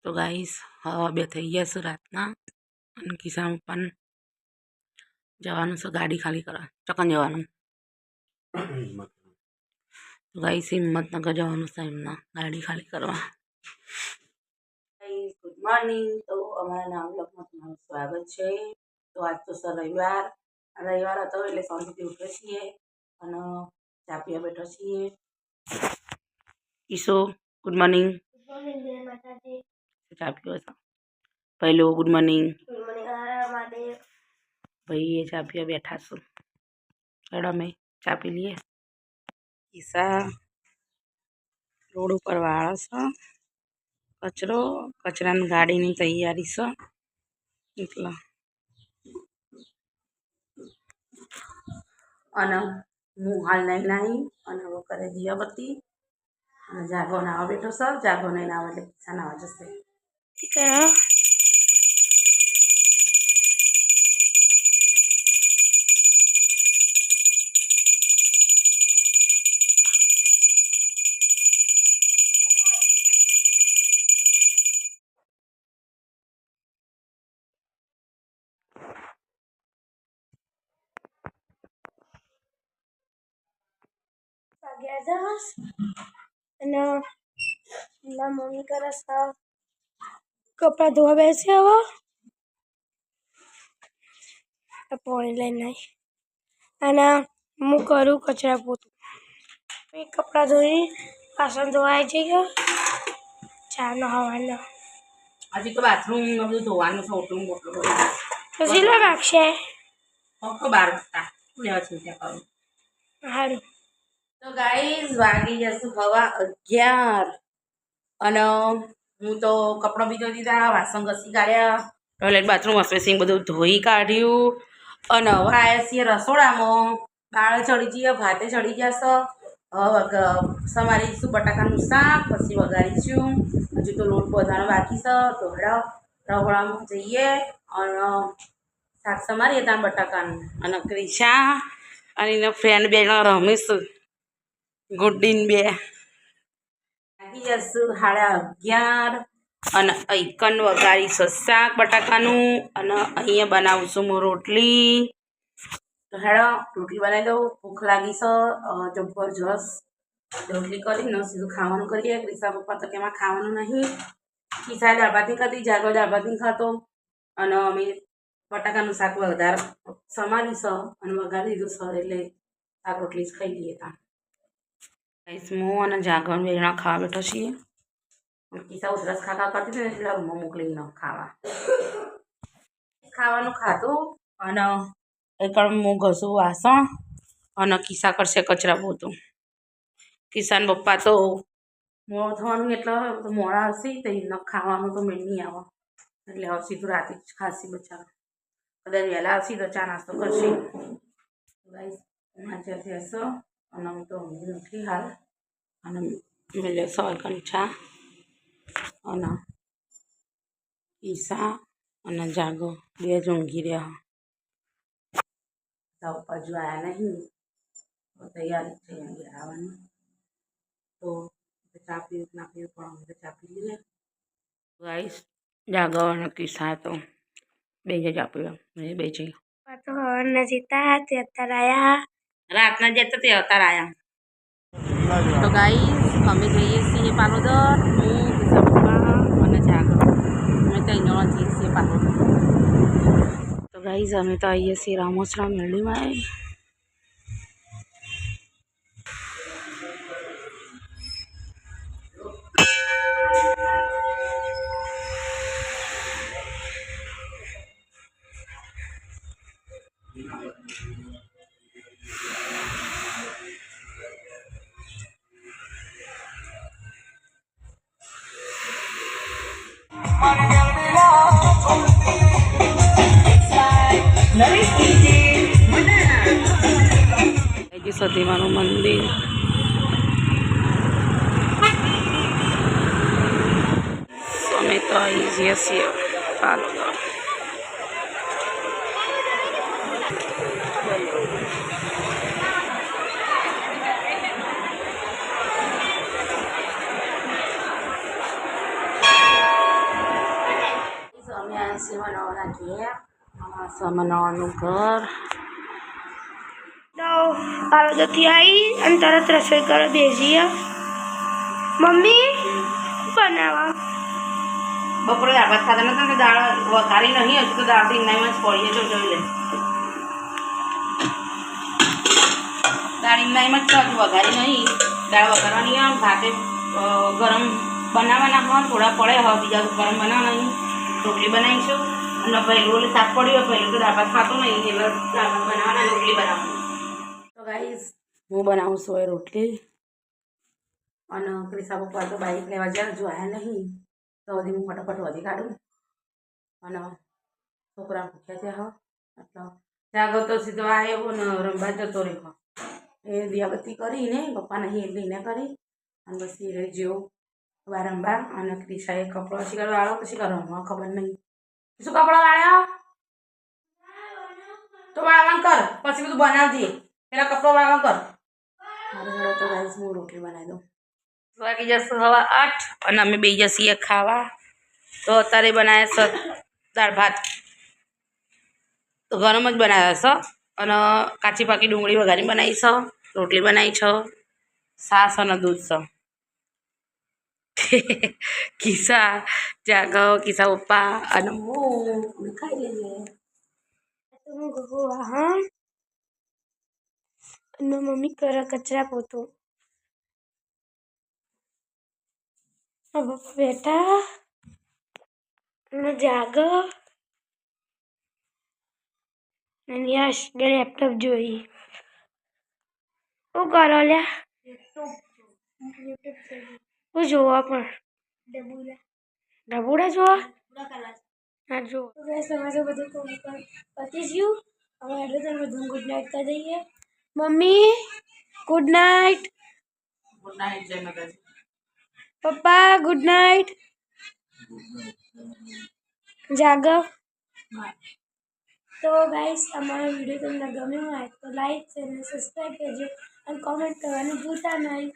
तो गाइस हवा बे थई गया છે રાતના અને કિસાન પણ જવાનું છે ગાડી ખાલી કરવા ચકન જવાનું તો ગાઈસ હિંમતનગર જવાનું છે એમના ગાડી ખાલી કરવા ગાઈસ ગુડ મોર્નિંગ તો અમારા નવા બ્લોગમાં તમારું સ્વાગત છે તો આજ તો સર રવિવાર હતો એટલે શાંતિથી ઉઠ્યા છીએ અને ચા પીવા બેઠા છીએ ઈશો ગુડ મોર્નિંગ चा पीओ था पहले गुड मॉर्निंग भाई ये चा पिया बैठा सो चढ़ा में चा पी लिए ईसा रोड पर वाला सा कचरो कचरा गाड़ी नी तैयारी सा निकला अन मुँह हाल नहीं लाई अन वो करे दिया बत्ती जागो नावा बेठो सर जागो नहीं नावा એટલે કિસ્સા નાવા જશે ठीक है मम्मी का रास्ता कपड़ा धोवा बैसे हवा पानी लेना है मु करू कचरा पोतू कपड़ा धोई वासन धोवाई जाइए चा नहावाना अभी तो बाथरूम બધું ધોવાનું છે ઓટલું મોટલું પછી લો નાખશે ફક્ત 12 વાગતા લેવા ચિંતા કરું હારું તો ગાઈસ વાગી જશે હવા 11 અને હું તો કપડાં બી ધોઈ દીધા વાસણ ઘસી કાઢ્યા ટોયલેટ બાથરૂમ વોશ બેસિન બધું ધોઈ કાઢ્યું અને હવે આવ્યા છીએ રસોડામાં દાળ ચડી જઈએ ભાતે ચડી જશે હવે સમારીશું બટાકાનું શાક પછી વઘારીશું હજુ તો લોટ બાંધવાનો બાકી છે તો રસોડામાં જઈએ અને શાક સમારીએ ત્યાં બટાકાનું અને ક્રિશા અને એના ફ્રેન્ડ બે રમેશ ગુડ્ડીન બે આવી જશું 11:30 અને ಐકન વઘારીશું શાક બટાકાનું અને અહીંયા બનાવશું હું રોટલી તો હેડો રોટલી બનાવી દઉં ભૂખ લાગી છે જબરજસ્ત રોટલી કરીને સીધું ખાવાનું કરીએ ક્રિશા પપ્પા તો કેમાં ખાવાનું નહીં કિસાએ દાળ ભાત ખાધી જાગો દાળ ભાત ખાતો અને અમે બટાકાનું શાક વધારે સમારી છે અને વઘારી દીધું છે એટલે શાક રોટલી જ ખાઈ લઈએ ત્યાં હું અને જાગરણ બે જણા ખાવા બેઠા છીએ કિસ્સા ઉધરસ ખાખા કરતી હતી એટલે રૂમમાં મોકલીને ખાવાનું ખાધું અને એકવાર હું ઘસું વાસણ અને કિસ્સા કરશે કચરા પોતું કિસાન પપ્પા તો મોડું થવાનું એટલે મોડા આવશે તો એને ખાવાનું તો મેળ નહીં આવે એટલે હવે સીધું રાતે જ ખાસી બચાવ કદાચ વહેલા આવશે તો ચા નાસ્તો કરશે ગાઈસ આજે હશો અને હું તો ઊંઘી નથી હાલ અને મેલે સવારકની ચા અને ઈશા અને જાગો બે જ ઊંઘી રહ્યા ઉપર જો આવ્યા નહીં તૈયારી થઈ આવવાની તો ચા પીવું ના પીવું પણ અમે તો ચા પી લઈએ ગાઈસ જાગો અને કિસ્સા તો બે જ ચા પીવા બે જઈએ તો હવારના જતા તે અત્યારે આવ્યા રાતના જતા તે અત્યારે આવ્યા તો ગાઈસ અમે જઈએ છીએ પાલોદર હું કિસ્સા પપ્પા અને જાગો અમે ત્રણ જણા જઈએ છીએ પાલોદર તો ગાઈસ અમે તો આવીએ છીએ રામોસરા મેરડીમાં સતીમાનું મંદિર અમે તો આવી જઈએ છીએ પાલોદર બનાવવાના ઘેર બનાવવાનું ઘર તો પાર્વતી આવી અને તરત રસોઈ કરવા બેસીએ. મમ્મી બનાવવા બપોરે દાળ ભાત ખાતા નતા ને દાળ વઘારી નહીં હજુ તો દાળ તો ઇમનાઈમાં જ પડીએ જો જોઈ લે દાળ ઇમનાઈમાં જ હજુ વઘારી નહીં દાળ વઘારવાની આમ ભાતે ગરમ બનાવવાના હોય થોડા પડે હવે બીજા ગરમ બનાવવાના નહીં રોટલી બનાવીશું અને પહેલું શાક પડ્યું પહેલું તો દાળ ભાત ખાતો નહીં એટલે દાળ ભાત બનાવવાના રોટલી બનાવવાની તો ગાઈસ હું બનાવું છું એ રોટલી અને ક્રિશા પપ્પા તો બાઈક લેવા જાય હજુ આવ્યા નહીં તો હજી હું ફટાફટ વધી કાઢું અને છોકરા ભૂખ્યા છે હા એટલે ત્યાં તો સીધો આવ્યો ને રંબા જતો રહ્યો એ દિયાબત્તી કરીને પપ્પાને હીર લઈને કરી અને બસ હીરે જેવું વારંવાર અને ક્રિશાએ કપડો પછી કરવા વાળો પછી કરવાનો ખબર નહીં શું કપડો વાળ્યો તો વાળવાનું કર પછી બધું બનાવજે પેલા કપડો વાળવાનું કર મારે હવે તો ગાઈસ હું રોટલી બનાવી દઉં વાગી જશે 8:30 અને અમે બે જઈએ ખાવા તો અત્યારે બનાવ્યા છે દાળ ભાત તો ગરમ જ બનાવ્યા છે અને કાચી પાકી ડુંગળી વઘારી બનાવી છે રોટલી બનાવી છે છાશ અને દૂધ છે કિસ્સા જાગો કિસ્સા પપ્પા અને હું ખાઈ લઈએ હા અને મમ્મી કરે કચરા પોતું બેટા અને જાગો અને યશ બે લેપટોપ જોઈ શું કરો લ્યા હું જોવા પણ ડબુડા જોવા હા જો તમારે બધું પતી ગયું હવે એટલે તમે બધું ગુડ નાઇટ કરી દઈએ મમ્મી ગુડ નાઇટ પપ્પા ગુડ નાઇટ જાગો તો ગાઈસ અમારો વિડીયો તમને ગમ્યો હોય તો લાઈક શેર અને સબસ્ક્રાઈબ કરજો અને કોમેન્ટ કરવાનું ભૂલતા નહીં.